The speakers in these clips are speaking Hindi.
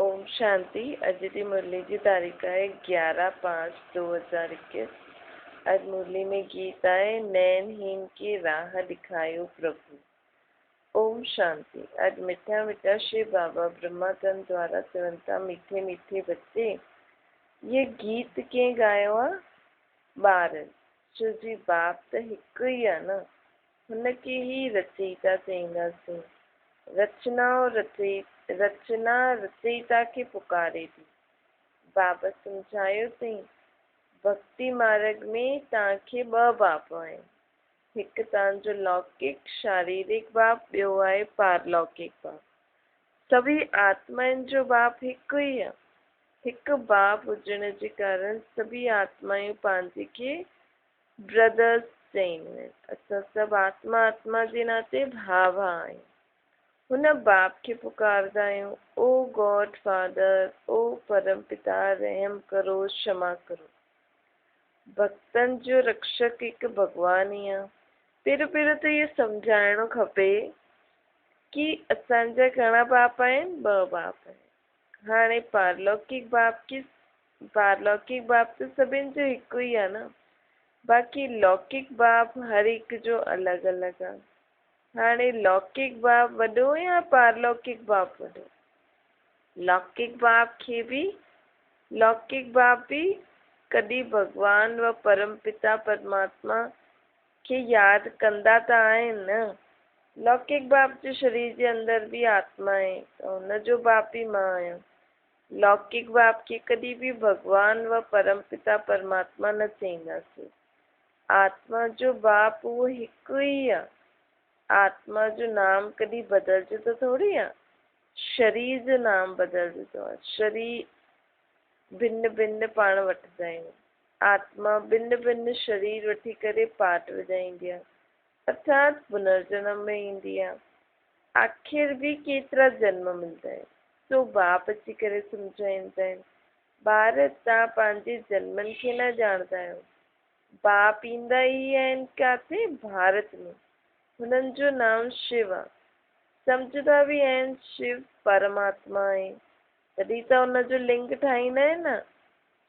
ओम शांति। अज की मुरली की तारीख है 11/5/2021। आज मुरली में गीत आए नैनहीन की राह दिखायो प्रभु। ओम शांति। आज मीठा मीठा श्री बाबा ब्रह्माचंद द्वारा सेवनता मीठे मीठे बच्चे ये गीत के गायो ॿार छो जी बाप त हिकु ई आहे न, हुनखे ई रचयिता चईंदासीं। रचना रचयिता खे पुकारे थी। बाबा सम्झायो अथई भक्ति मार्ग में तव्हांखे ॿ बाप आहिनि, हिकु तव्हांजो लौकिक शारीरिक बाप, ॿियो आहे पारलौकिक बाप। सभी आत्माउनि जो बाप हिकु ई आहे। हिकु बाप हुजण जे कारण सभी आत्मायूं पंहिंजे खे ब्रदर्स चईंदियूं आहिनि। असां सभु आत्मा आत्मा जे नाते भाउ आहियूं। हुन बाप खे पुकारदा आहियूं, ओ गॉड फादर, ओ परम पिता रहम करो, क्षमा करो। भक्तनि जो रक्षक हिकु भॻवान ई आहे। पहिरियों त इहो सम्झाइणो खपे कि असांजा घणा बाप आहिनि? ॿ बाप आहिनि। हाणे पारलौकिक बाप त सभिनि जो हिकु ई आहे न, बाक़ी लौकिक बाप हर हिकु जो अलॻि अलॻि आहे। हाणे लौकिक बाप वॾो या पारलौकिक बाप वॾो? लौकिक बाप भी कॾहिं भगवान व परम पिता परमात्मा खे यादि कंदा त आहिनि न। लौकिक बाप जे शरीर जे अंदर भी आत्मा आहे, त हुनजो बाप भी मां आहियां। लौकिक बाप खे कॾहिं भी भगवान व परम पिता परमात्मा न चईंदासीं। आत्मा जो बाप उहो हिकु ई आहे। आत्मा जो नाम कॾहिं बदलजो त थोड़ी आहे। शरीर जो नाम बदलजो आहे। शरीर भिन्न भिन्न पाण वठंदा आहियूं। आत्मा भिन्न भिन्न शरीर वठी करे पाठ वॼाईंदी आहे, अर्थात पुनर्जन्म में ईंदी आहे। आख़िर भी केतिरा जन्म मिलंदा आहिनि, सो बाप अची करे सम्झाईंदा आहिनि। ॿार तव्हां पंहिंजे जन्मनि खे न ॼाणंदा आहियो। बाप ईंदा ई आहिनि किथे? भारत में। हुननि जो नाम शिव आहे। सम्झंदा भी आहिनि शिव परमात्मा आहे, तॾहिं त हुनजो लिंग ठाहींदा आहिनि न।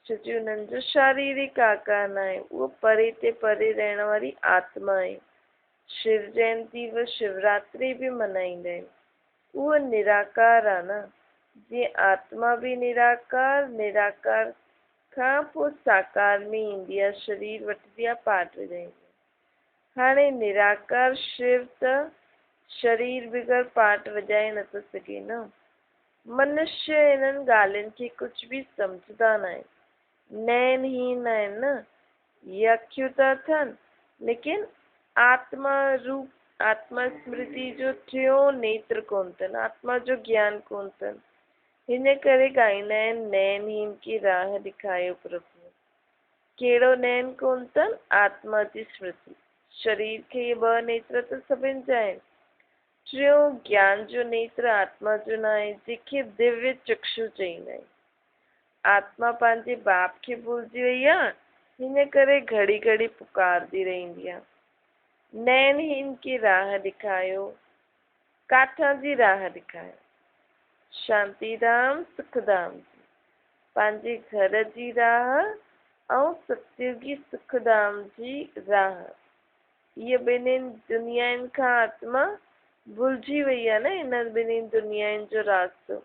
छो जो हुननि जो शारीरिक आकार न आहे, उहो परे ते परे रहण वारी आत्मा आहे। शिव जयंती व शिवरात्रि भी मल्हाईंदा आहिनि। उहो निराकार आहे न। जीअं आत्मा भी निराकार खां पोइ साकार में ईंदी आहे, शरीर वठंदी आहे, पाठ वॼाईंदी आहे। हाणे निराकार शिव त शरीर बग़ैर पाठ वॼाए नथो सघे न। मनुष्य हिननि ॻाल्हियुनि खे कुझु भी सम्झंदा न आहिनि। नैनहीन आहिनि न, ये अखियूं त अथनि लेकिन आत्मा स्मृति जो टियों नेत्र कोन अथनि, आत्मा जो ज्ञान कोन अथनि। हिन करे ॻाईंदा आहिनि नैनहीन की राह दिखायो प्रभु। कहिड़ो नैन कोन अथनि? आत्मा जी स्मृति। शरीर खे ये ॿ नेत्र त सभिनि जा आहिनि। टियों ज्ञान जो नेत्र आत्मा जो न आहे, जंहिंखे दिव्य चक्षु चईंदा आहिनि। आत्मा पंहिंजे बाप खे भुलिजी वई आहे, हिन करे घड़ी घड़ी पुकारदी रहंदी आहे। नैनहीन की राह दिखायो। काथां जी राह दिखायो? शांतीधाम सुखधाम जी। पंहिंजे घर जी राह ऐं सतयुगी सुखधाम जी राह। इहे ॿिन्हिनि दुनियाउनि खां आत्मा भुलिजी वई आहे न। इन ॿिन्हिनि दुनियाउनि जो रास्तो।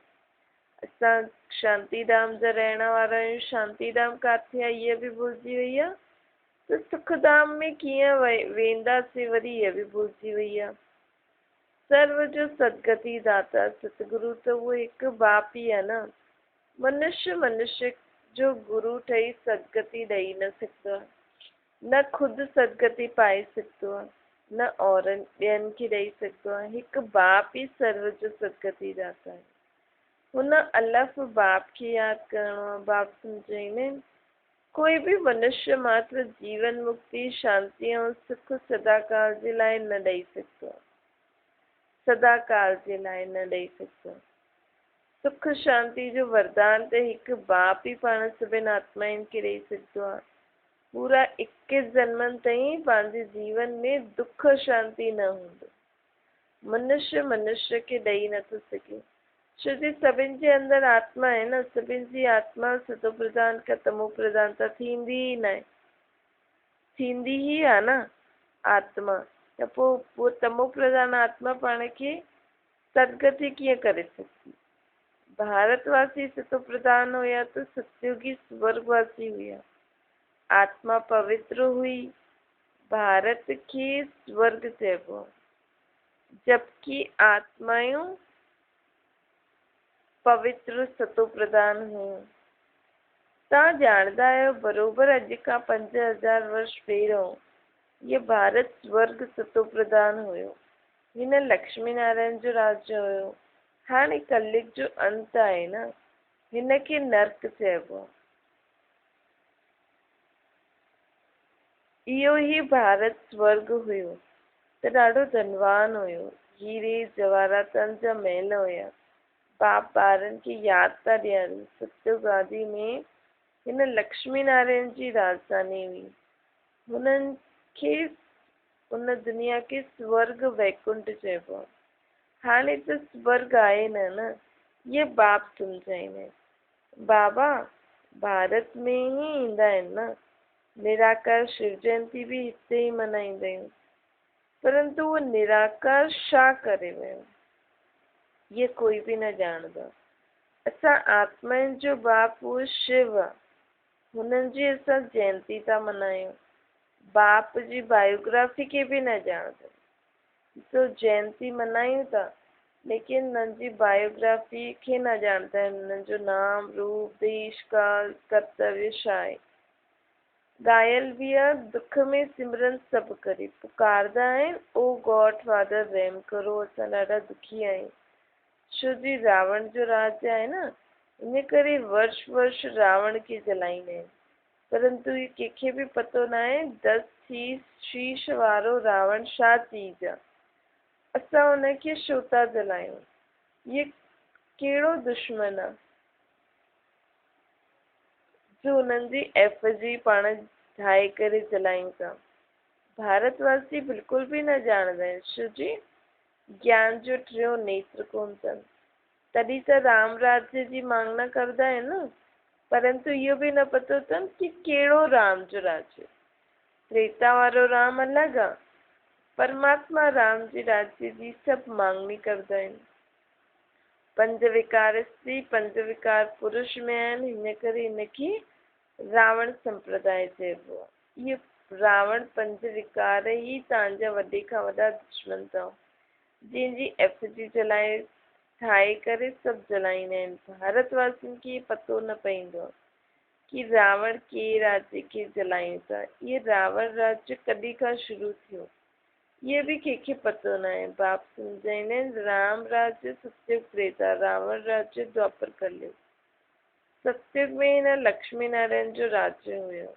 असां शांतीधाम जा रहण वारा आहियूं। शांतीधाम काथे आहे इहा बि भुलिजी वई आहे, त सुखधाम में कीअं वेंदासीं वरी इहा बि भुलिजी वई आहे। सर्व जो सदगति दाता सतगुरु त उहो हिकु बाप ई आहे न। मनुष्य जो गुरु ठही सदगति ॾेई न सघंदो आहे, न ख़ुदि सदगति पाए सघंदो आहे, न औरनि ॿियनि खे ॾेई सघंदो आहे। हिकु बाप ई सर्व जो सदगति दाता आहे। हुन अलफ़ बाप खे यादि करिणो आहे। बाप सम्झाईंदा आहिनि कोई भी मनुष्य मात्र जीवन मुक्ति शांति ऐं सुख सदाकाल जे लाइ न ॾेई सघंदो आहे। सदाकाल जे लाइ न ॾेई सघंदो आहे। सुख शांति जो वरदान त हिकु बाप ई पाण सभिनि आत्माउनि खे ॾेई सघंदो आहे। पूरा 21 जन्मनि ताईं पंहिंजे जीवन में दुख शांति न हूंदो। मनुष्य खे ॾेई नथो सघे। श्रुति सभिनि जे अंदर आत्मा है न, सभिनि जी आत्मा सतो प्रधान का तमो प्रधान त थींदी ही न आहे, थींदी ही आहे न आत्मा, त पोइ वो तमो प्रधान आत्मा पाण खे सदगति कीअं करे सघंदी। भारतवासी सतो प्रधान हुया त सतयुगी स्वर्गवासी हुया, आत्मा पवित्र हुई, भारत खे स्वर्ग चइबो आहे, जबकि आत्मायूं पवित्र सतो प्रधान हुयूं। तव्हां ॼाणदा आहियो बरोबर अॼु खां 5000 वर्ष पहिरियों ये भारत स्वर्ग सतो प्रधान हुयो, हिन लक्ष्मी नारायण जो राज्य हुयो। हाणे कलयुग जो अंत आहे न, हिन खे नर्क चइबो आहे। इहो ई भारत स्वर्ग हुयो त ॾाढो धनवान हुयो, हीरे जवाहरातनि जा महल हुया, बाप ॿारनि खे यादि था ॾियनि। सतयुग आदि में हिन लक्ष्मी नारायण जी राजधानी हुई, हुननि खे उन दुनिया खे स्वर्ग वैकुंठ चइबो आहे। हाणे त स्वर्ग आहे न, ये बाप सम्झाईंदा आहिनि। बाबा भारत में ही ईंदा आहिनि न, निराकार शिव जयंती बि हिते ई मल्हाईंदा आहियूं, परंतु वो निराकार छा करे वियो ये कोई बि न ॼाणंदो। असां आत्माउनि जो बाप उहो शिव आहे, हुननि जी असां जयंती था मल्हायूं, बाप जी बायोग्राफी खे बि न ॼाणंदा, तो जयंती मल्हायूं था लेकिन हुननि जी बायोग्राफी खे न ॼाणंदा आहिनि, हुननि जो नाम रूप देश काल कर्तव्य छा आहे। ॻायल बि आहे, दुख में सिमरन सभु करे, पुकारदा आहिनि ओ गॉड फादर रहम करो, असां ॾाढा दुखी आहियूं। छो जी रावण जो राज आहे न, इन करे वर्ष वर्ष रावण खे जलाईंदा आहिनि, परंतु ये कंहिंखे बि पतो न आहे 10 शीश वारो रावण छा चीज आहे, असां हुनखे छो था जलायूं, ये कहिड़ो दुश्मन आहे जो हुननि जी एफजी पाण ठाहे करे जलायूं था। भारतवासी बिल्कुल बि न ॼाणंदा आहिनि, छो जी ज्ञान जो टियों नेत्र कोन अथनि, तॾहिं त राम राज्य जी मांगना करदा आहिनि न, परंतु इहो बि न पतो अथनि कि कहिड़ो राम जो राज्य। त्रेता वारो राम अलॻि आहे, परमात्मा राम जी राज्य जी सभु मांगनी करदा आहिनि। 5 विकार स्त्री 5 विकार पुरुष में आहिनि, हिन करे हिनखे रावण संप्रदाय चइबो आहे। इहो रावण 5 विकार ई तव्हांजा वॾे खां वॾा दुश्मन अथव, जंहिंजी एफजी जलाए ठाहे करे सभु जलाईंदा आहिनि। भारतवासियुनि खे पतो न पवंदो आहे कि रावण के राज्य खे जलायूं था, ये रावण राज्य कॾहिं खां शुरू थियो ये बि कंहिंखे पतो न आहे। बाप सम्झाईंदा आहिनि राम राज्य सतयुग त्रेता, रावण राज्य द्वापर कलयुग। सतयुग में हिन लक्ष्मी नारायण जो राज्य हुयो,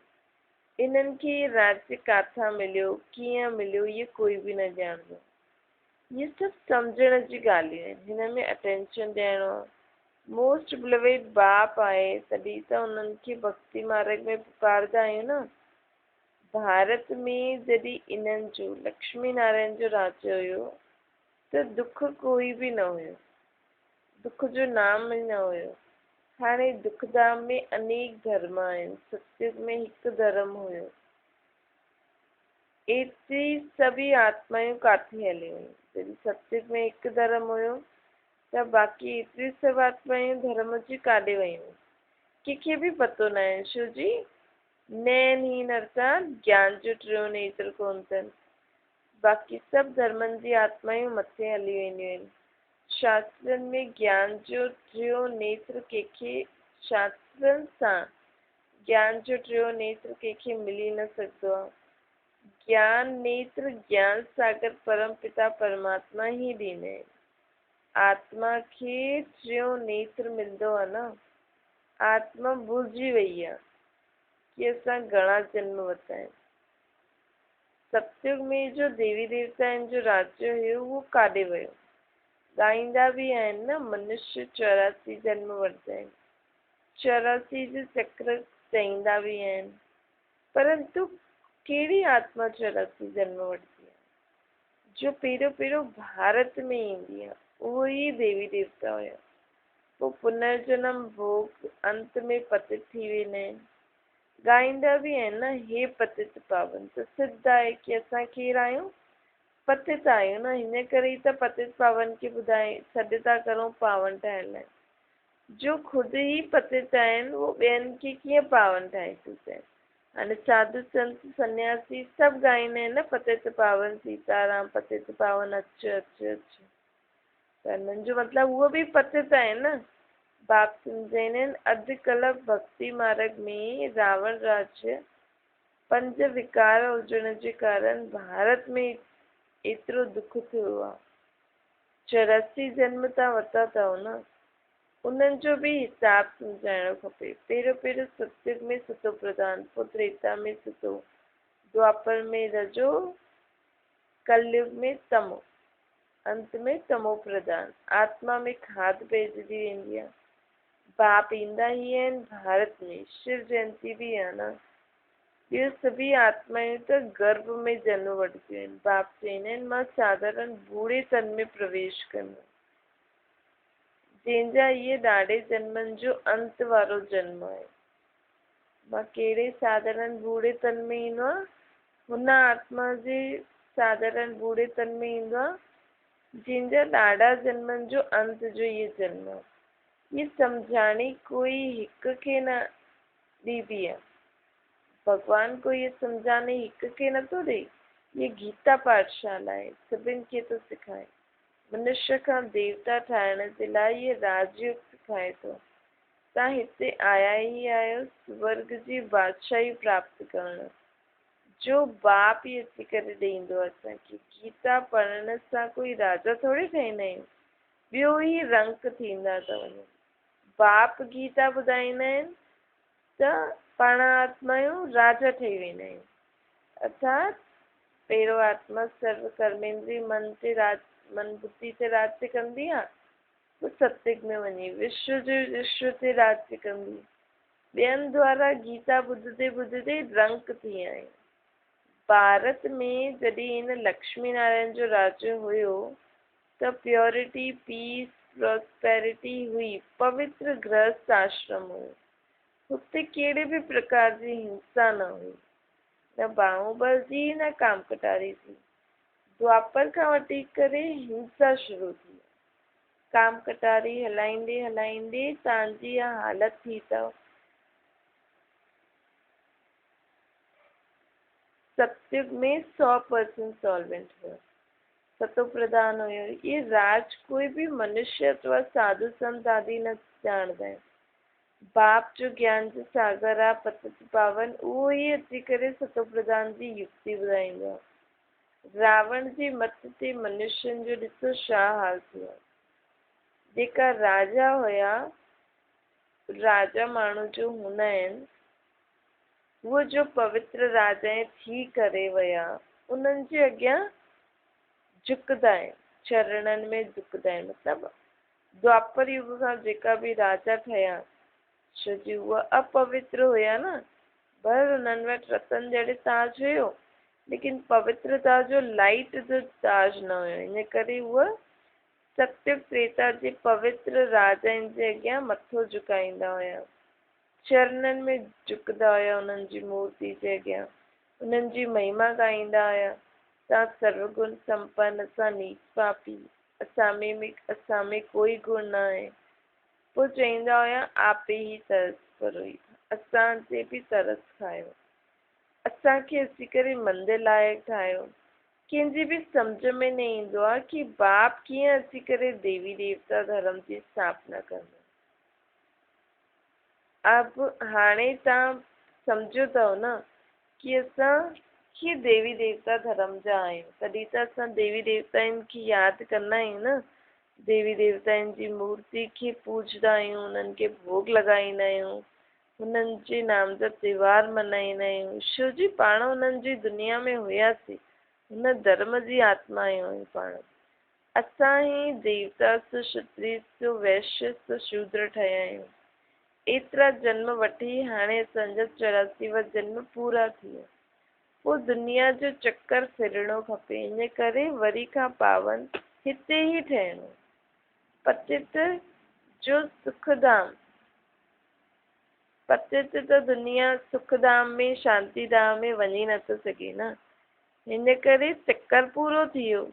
इन्हनि खे राज्य किथां मिलियो कीअं मिलियो ये कोई बि न ॼाणंदो। ये सभु सम्झण जी ॻाल्हियूं आहिनि, हिन में अटेंशन ॾियणो आहे। मोस्ट बिलवेड बाप आहे, तॾहिं त उन्हनि खे भक्ति मार्ग में पुकारदा आहियूं न। भारत में जॾहिं इन्हनि जो लक्ष्मी नारायण जो राज्य हुयो त दुख कोई बि न हुयो, दुख जो नाम ई न हुयो। हाणे दुख धाम में अनेक धर्म आहिनि, सतयुग में हिकु धर्म हुयो। एतिरी सभी आत्मायूं काथे हली वयूं, जॾहिं सतयुग में हिकु धर्म हुयो त बाक़ी एतिरी सभु आत्मायूं धर्म जी काॾे वयूं, कंहिंखे बि पतो न आहे। छो जी नैनहीन अर्थात ज्ञान जो टियों नेत्र कोन अथनि, बाक़ी सभु धर्मनि जी आत्मायूं मथे हली वेंदियूं आहिनि। शास्त्रनि में ज्ञान जो टियों नेत्र कंहिंखे, शास्त्रनि सां ज्ञान जो टियों नेत्र कंहिंखे मिली न सघंदो आहे। ज्ञान नेत्र ज्ञान सागर परम पिता परमात्मा ही ॾींदा आहिनि। आत्मा खे टियों नेत्र मिलंदो आहे न, आत्मा भुलिजी वई आहे कि असां घणा जन्म वरिता आहिनि। सतयुग में जो देवी देवताउनि जो राज्य हुयो उहो काॾे वियो। ॻाईंदा बि आहिनि न, मनुष्य 84 जन्म वरिता आहिनि, 84 जो चक्र चईंदा बि आहिनि, परंतु कहिड़ी आत्मा 84 जन्म वठंदी आहे? जो पहिरियों भारत में ईंदी आहे उहो ई देवी देवता हुया। पोइ पुनर्जन्म भोग अंत में पतित थी वेंदा आहिनि। ॻाईंदा बि आहिनि न, हे पतित पावन। त सिद्ध आहे कि असां केरु आहियूं? पतित आहियूं न। हिन करे ई त पतित पावन खे ॿुधाए सॾु था करूं पावन ठाहिण लाइ। जो ख़ुदि ई पतित आहिनि उहो ॿियनि खे कीअं पावन ठाहे थियूं सघनि। हाणे साधु संत सन्यासी सभु ॻाईंदा आहिनि न, पतित पावन सीताराम, पतित पावन अच अच अच। त हिननि जो मतिलबु उहो बि पतित आहिनि न। बाप सम्झाईंदा आहिनि, अॼुकल्ह भक्ति मार्ग में रावण राज्य 5 विकार हुजण जे कारण भारत में एतिरो दुख थियो आहे। 84 जन्म तव्हां वरिता अथव न, उन्हनि जो बि हिसाब सम्झाइणो खपे। पहिरियों सतयुग में सतो प्रधान, पोइ त्रेता में सतो, द्वापर में रजो, कलयुग में तमो, अंत में तमो प्रधान। आत्मा में खाद पइजदी वेंदी आहे। बाप ईंदा ई आहिनि भारत में। शिव जयंती बि आहे न। ॿियो सभी आत्मायूं त गर्भ में जन्म वठंदियूं आहिनि। बाप चवंदा आहिनि, मां साधारण बूढ़े तन में प्रवेश कंदो, जंहिंजा इहे ॾाढे जन्मनि जो अंत वारो जन्म आहे। मां कहिड़े साधारण बूढ़े तन में ईंदो आहे? हुन आत्मा जे साधारण बूढ़े तन में ईंदो आहे जंहिंजा ॾाढा जन्मनि जो अंत जो इहे जन्म आहे। ये सम्झाणी कोई हिक खे न ॾींदी आहे। भगवान को ये सम्झाने हिक खे नथो ॾे। ये गीता पाठशाला आहे, सभिनि खे थो सिखाए। मनुष्य खां देवता ठाहिण जे लाइ ये राजयोग सिखाए थो। तव्हां हिते आया ई आहियो स्वर्ग जी बादशाही प्राप्त करणु। जो बाप ई अची करे ॾींदो असांखे। गीता पढ़ण सां कोई राजा थोड़ी ठहींदा आहियूं। ॿियो ई रंक थींदा था वञनि। बाप गीता ॿुधाईंदा आहिनि त पाण आत्मायूं राजा ठही वेंदा आहियूं। अर्थात पहिरियों आत्मा सर्व कर्मेंद्रिय मन बुद्धि ते राज्य कंदी आहे, पोइ सत्युग में वञी विश्व ते राज्य कंदी। ॿियनि द्वारा गीता ॿुधंदे ॿुधंदे रंक थी विया आहियूं। भारत में जॾहिं हिन लक्ष्मी नारायण जो राज्य हुयो त प्योरिटी, पीस, प्रॉस्पेरिटी हुई। पवित्र गृहस्थ आश्रम हुयो। हुते कहिड़े बि प्रकार जी हिंसा न हुई, न बाहुबल जी न काम कटारी जी। द्वापर खां वठी करे हिंसा शुरू थी। काम कटारी हलाईंदे हलाईंदे तव्हांजी इहा हालत थी अथव। सतयुग में 100% सॉल्वेंट हुयो, सतो प्रधान हुयो। ये राज कोई भी मनुष्य अथवा साधु संत आदि न ॼाणदा आहिनि। बाप जो ज्ञान जो सागर आहे, पतित पावन, उहो ई अची करे सतो प्रधान जी युक्ति ॿुधाईंदो आहे। रावण जी मत ते मनुष्यनि जो ॾिसो छा हाल थियो। जेका राजा हुया, राजा माण्हू जो हूंदा आहिनि, उहो जो पवित्र राजा थी करे विया, उन्हनि जे अॻियां झुकदा आहिनि, चरणनि में झुकदा आहिनि। मतिलबु द्वापर युग खां जेका बि राजा ठहिया, छो जी उहा अपवित्र हुया न। पर उन्हनि वटि रतन जहिड़े ताज हुयो, लेकिन पवित्रता जो लाइट जो ताज न हुयो। इन करे उहा सत्युग त्रेता जे पवित्र राजाउनि जे अॻियां मथो झुकाईंदा हुया, चरणनि में झुकदा हुया, उन्हनि जी मूर्ति जे अॻियां उन्हनि जी महिमा ॻाईंदा हुया। तव्हां सर्वगुण संपन्न, असां नीच पापी, असां में कोई गुण न आहे। पोइ चईंदा हुया, आपे ही तरस करो, असां ते बि तरस खायो, असांखे अची करे मंदिर लाइक़ु ठाहियो। कंहिंजी बि सम्झ में न ईंदो आहे कि बाप कीअं अची करे देवी देवता धर्म जी स्थापना कंदो। अब हाणे तव्हां सम्झो अथव न कि असां कीअं देवी देवता धर्म जा आहियूं, तॾहिं त असां देवी देवताउनि खे यादि कंदा आहियूं न। देवी देवताउनि जी मूर्ति खे पूजदा आहियूं, उन्हनि खे भोग लॻाईंदा आहियूं, हुननि जे नाम जा त्योहार मल्हाईंदा आहियूं। छो जी पाण हुननि जी दुनिया में हुयासीं, हुन धर्म जी आत्मा आहियूं पाण। असां ई देवता सु क्षत्रिय सु वैश्य सु शूद्र ठहिया आहियूं। एतिरा जन्म वठी हाणे असांजा 84 जन्म पूरा थी विया। पोइ दुनिया जो चक्कर फिरणो खपे। इन करे वरी खां पावन हिते ई ठहिणो। पतित जो सुखधाम, पतित तो दुनिया सुखधाम में शांतिधाम में वञी नथो सघे न, हिन करे चक्कर पूरो थी वियो।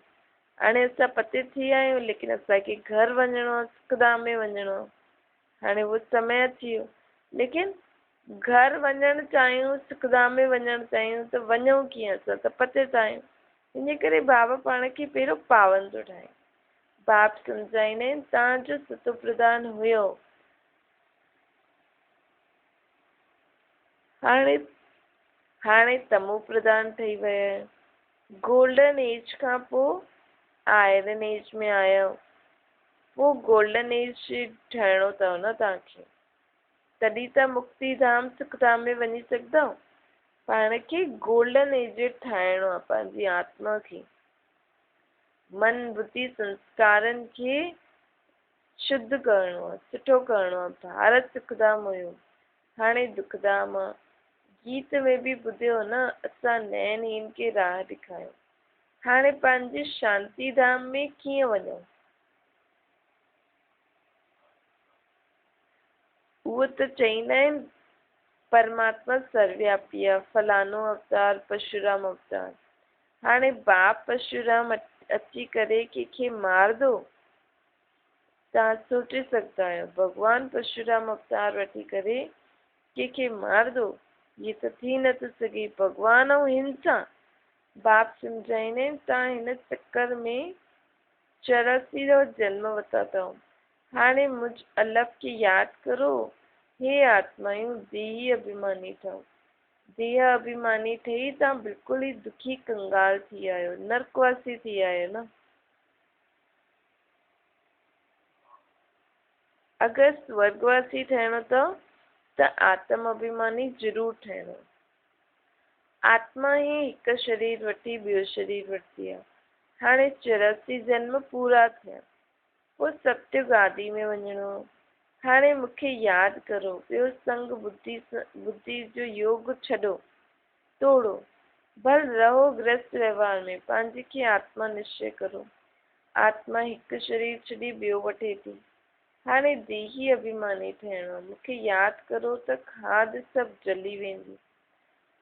हाणे असां पतित थी विया आहियूं, लेकिन असांखे घर वञिणो आहे, सुखधाम में वञिणो आहे। हाणे उहो समय अची वियो, लेकिन घर वञणु चाहियूं, सुखधाम में वञणु चाहियूं त वञूं कीअं? असां त पतित आहियूं। इन करे बाबा पाण खे पहिरियों पावन थो ठाहे। बाप सम्झाईंदा आहिनि, तव्हांजो सतो प्रधान हुयो, हाणे हाणे तमो प्रधान ठही विया आहियो। गोल्डन एज खां पोइ आयरन एज में आया, पोइ गोल्डन एज ठहिणो अथव न तव्हांखे, तॾहिं त मुक्ति धाम सुखधाम में वञी सघंदव। पाण खे गोल्डन एज ठाहिणो आहे, पंहिंजी आत्मा खे, मन बुद्धि संस्कारनि खे शुद्ध करणो आहे, सुठो करणो आहे। भारत सुखधाम हुयो, हाणे दुखधाम आहे। गीत में बि ॿुधियो न, असां नयन हिन खे राह ॾेखारियो। हाणे पंहिंजे शांति धाम में कीअं वञूं? उहो त चईंदा आहिनि परमात्मा सर्वव्यापी आहे, फलानो अवतार परशुराम अवतार। हाणे बाप परशुराम अची करे कंहिंखे मारदो? तव्हां सोचे सघंदा आहियो, भॻवान परशुराम अवतार वठी करे कंहिंखे मारदो? ये त थी नथो सघे। भॻवान ऐं हिंसा। बाप सम्झाईंदा आहिनि, तव्हां हिन चक्कर में 84 जो जन्म वरिता अथव। हाणे मुझ अलॻ खे यादि करो। हे आत्मायूं, देही अभिमानी ठहो। देह अभिमानी ठही तव्हां बिल्कुलु ई दुखी कंगाल थी आहियो, नरकवासी थी आहियो न। अगरि स्वर्गवासी ठहिणो अथव त आत्म अभिमानी ज़रूरु ठहिणो। आत्मा ई हिकु शरीर वठी ॿियो शरीर वरिती आहे। हाणे 84 जन्म पूरा थिया, पोइ सत्युग आदि में वञिणो। हाणे मूंखे यादि करो, ॿियो संग बुद्धि जो योग छॾो, तोड़ो, भल रहो गृहस्थ व्यवहार में, पंहिंजे खे आत्मा निश्चय करो। आत्मा हिकु शरीर छॾी ॿियो वठे थी। हाणे देही अभिमानी ठहिणो। मूंखे यादि करो त खाध सभु जली वेंदी,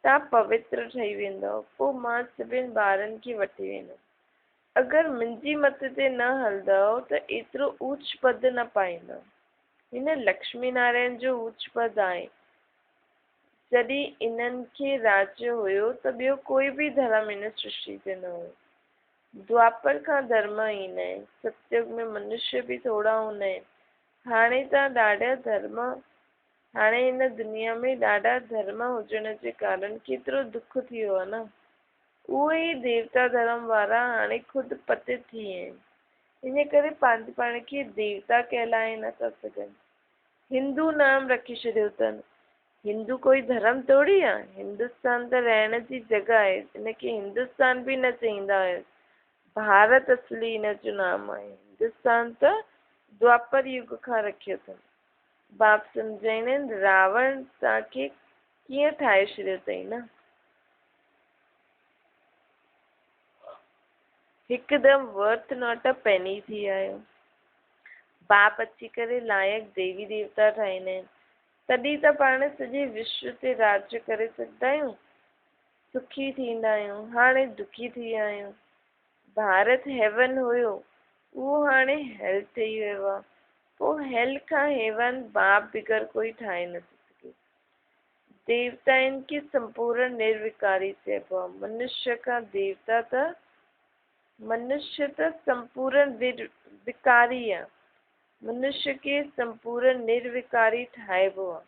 तव्हां पवित्र ठही वेंदव, पोइ मां सभिनि ॿारनि खे वठी वेंदमि। अगरि मुंहिंजी मत ते न हलंदव त एतिरो ऊच पद न पाईंदव। हिन लक्ष्मी नारायण जो ऊच पद आहे। जॾहिं इन्हनि खे राज्य हुयो त ॿियो कोई बि धर्म हिन सृष्टि ते न हुयो। द्वापर खां धर्म ईंदा आहिनि, सतयुग में मनुष्य बि थोरा हूंदा आहिनि। हाणे त ॾाढा धर्म, हाणे हिन दुनिया में ॾाढा धर्म हुजण जे कारण केतिरो दुख थी वियो आहे न। उहे ई देवता धर्म वारा हाणे ख़ुदि पतित थी विया आहिनि। इन करे पंहिंजे पाण खे देवता कहलाए नथा सघनि। हिंदू नाम रखी छॾियो अथनि। हिंदू कोई धर्म थोरी आहे। हिंदुस्तान त रहण जी जॻह आहे, इनखे हिंदुस्तान बि न चईंदा हुयसि। भारत असली हिन जो नाम आहे। हिंदुस्तान त द्वापर युग खां रखियो अथनि। बाप सम्झाईंदा आहिनि, रावण तव्हांखे कीअं ठाहे छॾियो अथई न। हिकदमि वर्थ नॉट अ पेनी थी आहियो। बाप अची करे लाइक़ देवी देवता ठाहींदा आहिनि, तॾहिं त पाण सॼे विश्व ते राज्य करे सघंदा आहियूं, सुखी थींदा आहियूं। हाणे दुखी थी विया आहियूं। भारत हेवन हुयो, उहो हाणे हेल ठही वियो आहे। पोइ हेल खां हेवन बाप बिगर कोई ठाहे नथो सघे। देवताउनि खे संपूर्ण निर्विकारी चइबो आहे। मनुष्य खां देवता त, मनुष्य त संपूर्ण विकारी आहे। मनुष्य खे संपूर्ण निर्विकारी ठाहिबो आहे।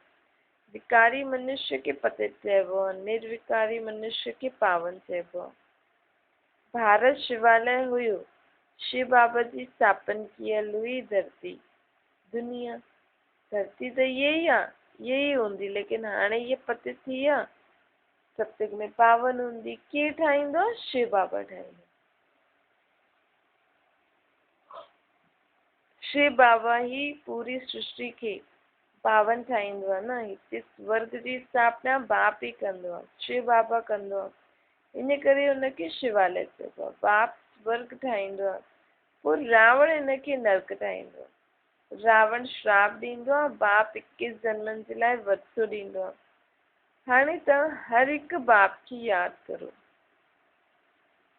विकारी मनुष्य खे पतित चइबो आहे, निर्विकारी मनुष्य खे पावन चइबो आहे। भारत शिवालय हुयो, शिव बाबा जी स्थापन कयल हुई धरती, दुनिया। धरती त इहे ई हूंदी, लेकिन हाणे इहे पतित थी विया। सत्युग में पावन हूंदी। केरु ठाहींदो? शिव बाबा ठाहींदो। शिव बाबा ही पूरी सृष्टि खे पावन ठाहींदो आहे न। हिते स्वर्ग जी स्थापना बाप ई कंदो आहे, शिव बाबा कंदो आहे। इन करे हुनखे शिवालय चइबो आहे। बाप स्वर्ग ठाहींदो आहे, पोइ रावण हिनखे नर्क ठाहींदो आहे। रावण श्राप ॾींदो आहे, बाप 21 जन्मनि जे लाइ वरसो ॾींदो आहे। हाणे तव्हां हर हिकु बाप खे यादि करो,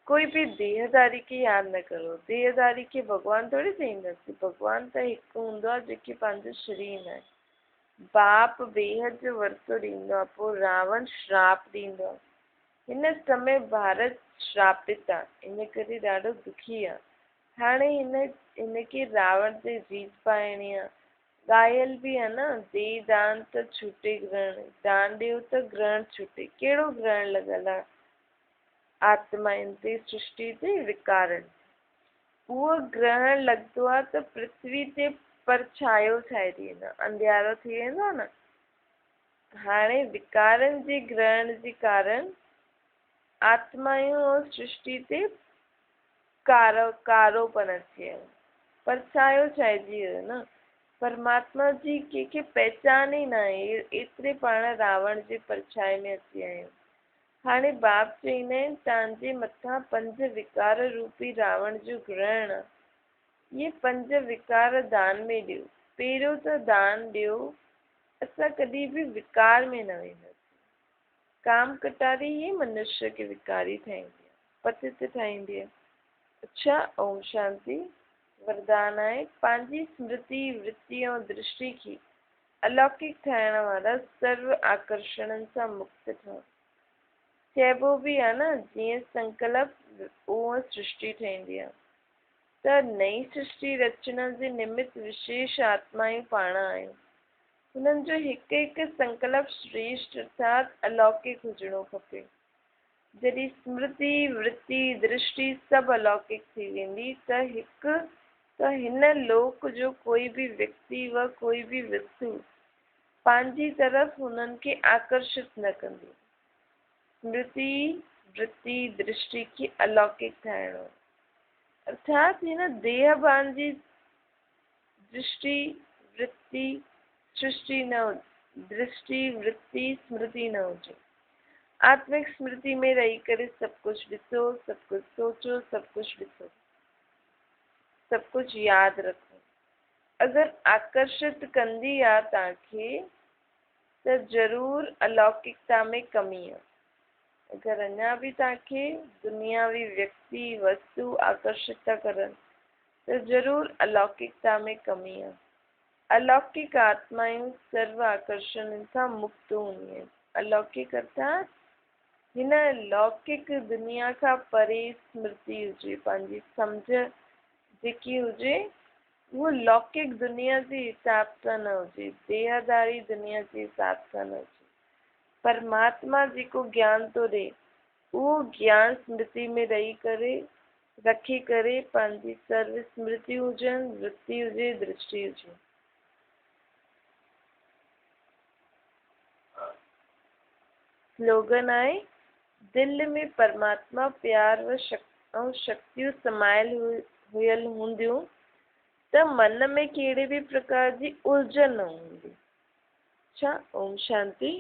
कोई भी देहदारी खे यादि न करो। देहदारी खे भॻवान थोड़ी चईंदासीं, भॻवान त हिकु हूंदो आहे जेके पंहिंजो शरीर आहे। बाप बेहद जो वरसो ॾींदो आहे, पोइ रावण श्राप ॾींदो आहे। हिन समय भारत श्रापित आहे, इन करे ॾाढो दुखी आहे। हाणे हिनखे रावण ते रीझ पाइणी आहे। ॻायल बि आहे न, दे दान त छूटे ग्रहण, दान ॾियो त ग्रहण छूटे। कहिड़ो ग्रहण लॻल आहे आत्माउनि ते, सृष्टि ते, विकारनि। उहो ग्रहण लॻंदो आहे त पृथ्वी ते परछायो छाए थी वेंदो आहे, अंधियारो थी वेंदो आहे न। हाणे विकारनि जे ग्रहण जे कारण आत्मायूं और सृष्टि ते कारोपन अची वियो, परछायो छाइजी वियो न। परमात्मा जी कंहिंखे पहचान ई न आहे, एतिरे पाण रावण जे परछाए में अची विया आहियूं। हाणे बाप चईंदा आहिनि तव्हांजे मथां 5 विकार रूपी रावण जो ग्रहण आहे। इहे 5 विकार दान में ॾियो। पहिरियों त दान ॾियो, असां कॾहिं बि विकार में न वेंदासीं। काम कटारी ही मनुष्य खे विकारी ठाहींदी आहे, पतित ठाहींदी आहे। अच्छा, ओम शांति। वरदान आहे, पंहिंजी स्मृति, वृत्ति ऐं दृष्टि खे अलौकिक ठाहिण वारा सर्व आकर्षणनि सां मुक्त ठहो। चइबो बि आहे न, जीअं संकल्प उहा सृष्टि ठहींदी आहे। त नई सृष्टि रचना जे निमित्त विशेष आत्मायूं पाण आहियूं। हुननि जो हिकु हिकु संकल्प श्रेष्ठ अर्थात अलौकिक हुजणो खपे। जॾहिं स्मृति, वृत्ति, दृष्टि सभु अलौकिक थी वेंदी त हिन लोक जो कोई भी व्यक्ति व कोई भी वस्तु पंहिंजी तरफ़ हुननि खे आकर्षित न कंदी। स्मृति, वृत्ति, दृष्टि खे अलौकिक ठाहिणो अर्थात हिन देहभान जी दृष्टि, वृत्ति, सृष्टि न हुजे, दृष्टि, वृत्ति, स्मृति न हुजे। आत्मिक स्मृति में रही करे सब कुछ ॾिसो, सब कुछ सोचो, सब कुछ ॾिसो, सब कुछ यादि रखो। अगरि आकर्षित कंदी आहे तव्हांखे त ज़रूर अलौकिकता में कमी आहे। अगरि अञा बि तव्हांखे दुनियावी व्यक्ति, वस्तु आकर्षित था करनि त ज़रूर अलौकिकता में कमी आहे। अलौकिक आत्मायूं सर्व आकर्षण सां मुक्त हूंदियूं आहिनि। अलौकिक अर्थात हिन लौकिक दुनिया खां परे स्मृति हुजे, पंहिंजी सम्झ जेकी हुजे उहो लौकिक दुनिया जे हिसाब सां न हुजे, देहदारी दुनिया जे हिसाब सां न हुजे। परमात्मा जेको ज्ञान थो ॾे उहो ज्ञान स्मृति में रखी करे पंहिंजी सर्व स्मृति हुजनि, वृत्ति हुजे, दृष्टि हुजे। स्लोगन आहे, दिल में परमात्मा प्यार व शक्तियूं समायल हुयल हूंदियूं त मन में कहिड़े बि प्रकार जी उलझन न हूंदी। अच्छा, ओम शांति।